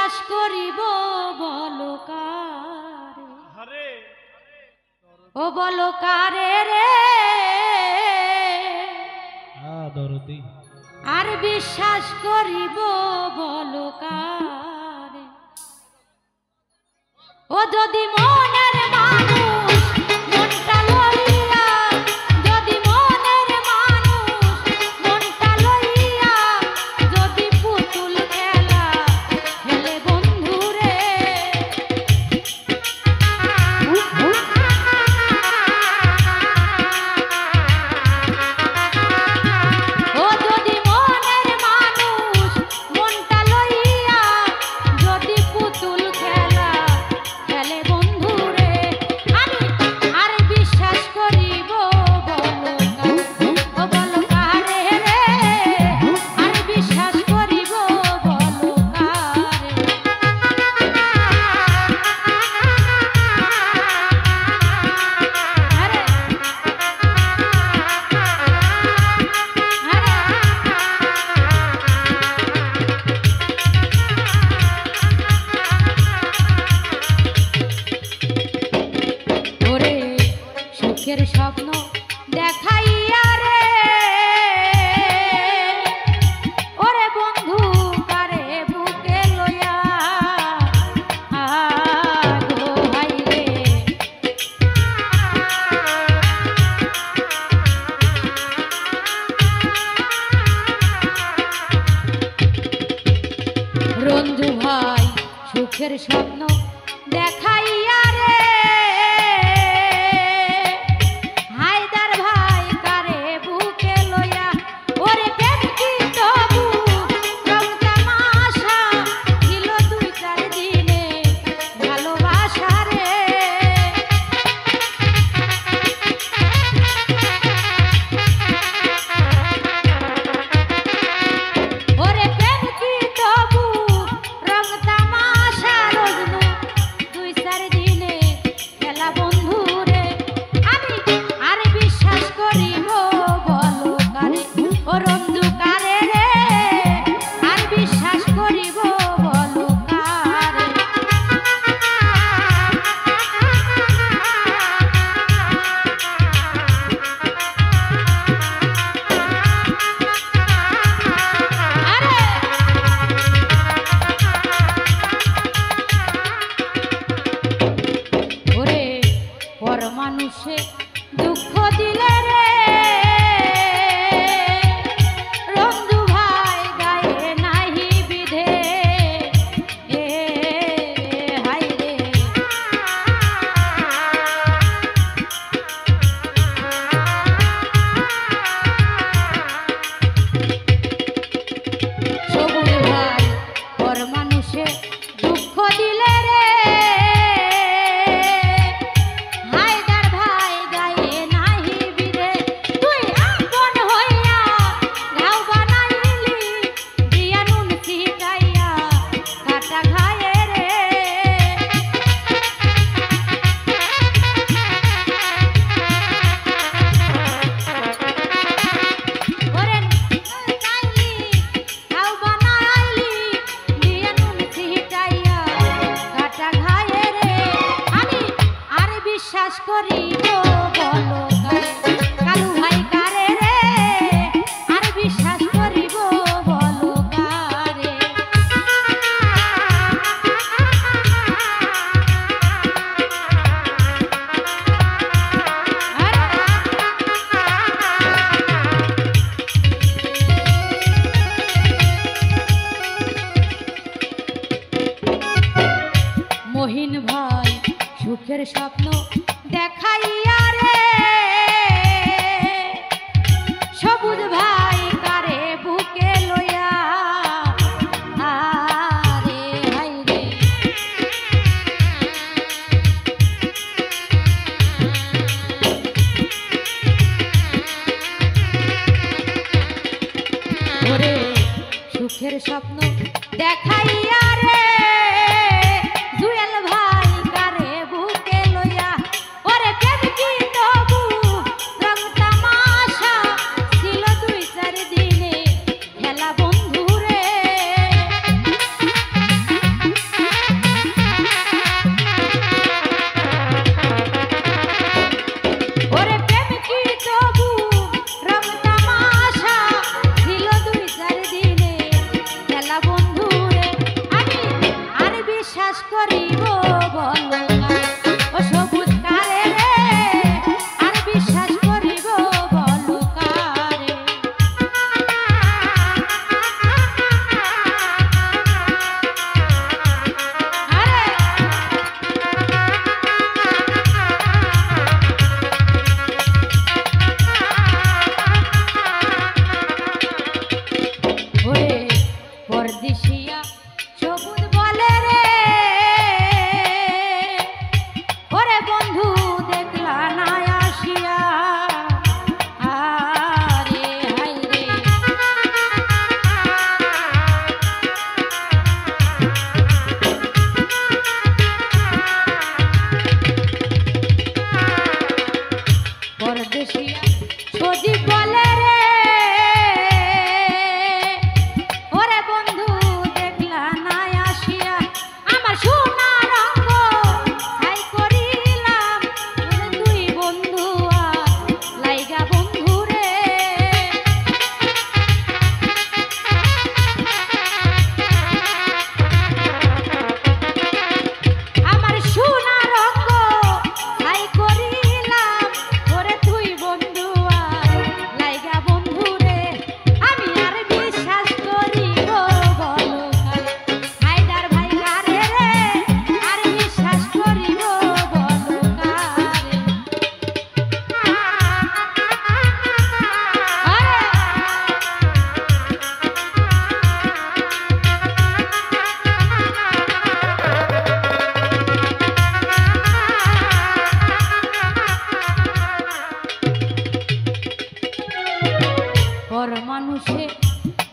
বিশ্বাস করিব বলো কারে, ও বলো কারে রে, আর বিশ্বাস করিব বলো কারে, ও যদি মনের মানুষ মনটা লইয়া, যদি মনের মানুষ মনটা লইয়া, যদি পুতুল খেলা খেলে বন্ধুরে, ও যদি মনের মানুষ মনটা লইয়া, যদি পুতুল খেলা খেলে বন্ধুরে, আমি আর বিশ্বাস করিব বলো কারে, ও বলো কারে রে, আর বিশ্বাস করিব বলো কারে। আরে ওরে সুখের স্বপ্ন দেখাইয়া রে, ওরে বন্ধু কারে বুকে লইয়া, আগো হাই রে, রঞ্জু ভাই সুখের স্বপ্ন দেখাইয়া রে, হায়দার ভাই কারে বুকে লইয়া, ওরে প্রেম কি তবু রং তামাশা ছিল দুই চার দিনে ভালোবাসা রে, ওরে প্রেম কি তবু রং তামাশা রজনু দুই চার দিনে খেলা বন্ধুরে, আমি আর বিশ্বাস করিব বলো কারে, ও রঞ্জু কারে রে, আর বিশ্বাস করিব বলো কারে। আরে ওরে পর মানুষে দুঃখ দিলে রে, রঞ্জু ভাই গায়ে নাহি বিধে, এ হাই রে, সবুজ ভাই পর মানুষে দুঃখ দিলে রে, হায়দার ভাই গায়ে নাহি বিধে, তুই আপন হইয়া ঘাও বানাইলি, দিয়া নুন ছিটাইয়া কাটা খায়ে রে, ওরে নাইলি ঘাও বানাইলি, দিয়া নুন ছিটাইয়া কাটা খায়ে রে, আমি আর বিশ্বাস করিব বলো কারে, কালু ভাই কারে রে, আর বিশ্বাস করিব বলো কারে। মহিন ভাই সুখের স্বপ্ন দেখাইয়া রে, সবুজ ভাই কারে বুকে লইয়া, আরে হাই রে, ওরে সুখের স্বপ্ন দেখাইয়া রে, জুয়েল ভাই কারে বুকে লইয়া, ওরে প্রেম কি তবু রং তামাশা ছিল দুই চার দিনে খেলা বন্ধুরে, মানুষে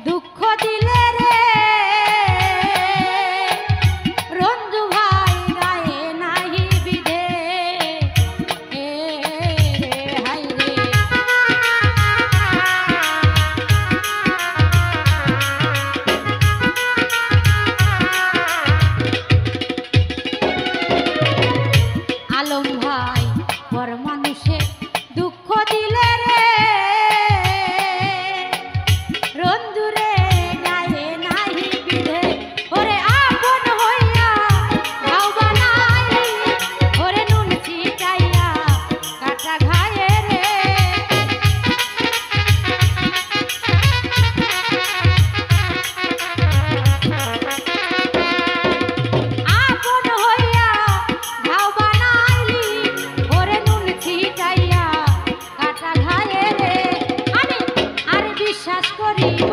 দুঃখ দিলে রে রঞ্জু ভাই গায়ে নাহি বিধে এ রে হাই রে আলম ভাই পর মানুষে দুঃখ দিলে রে রঞ্জুরে গায়ে নাহি বিধে ওরে আপন হইয়া গাও বানাই ওরে নুন ছিটাইয়া কাটা ঘায়ে রে আপন হইয়া গাও বানাইলি ওরে নুন ছিটাইয়া কাটা ঘায়ে রে আমি আর বিশ্বাস করিব